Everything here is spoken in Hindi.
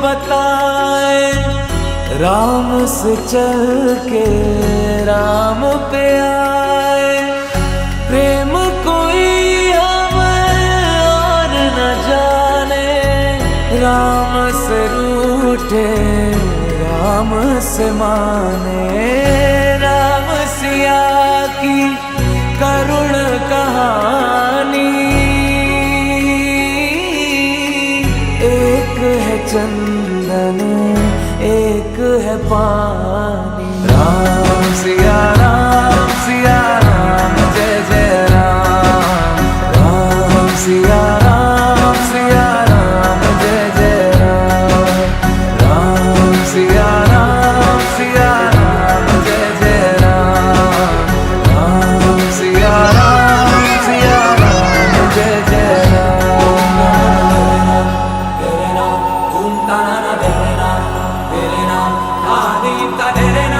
बताए, राम से चल के राम पे आए। प्रेम कोई हमें और न जाने, राम से रूठे राम से माने। राम सिया की करुण कहानी, एक है चंदन एक है पानी। राम सिया राम जय जय राम। राम सिया राम जय जय राम। राम सिया राम जय जय राम। राम सिया राम जय जय राम। तेरे नाम ओम ताना तेरे नाम आदि तेरे नाम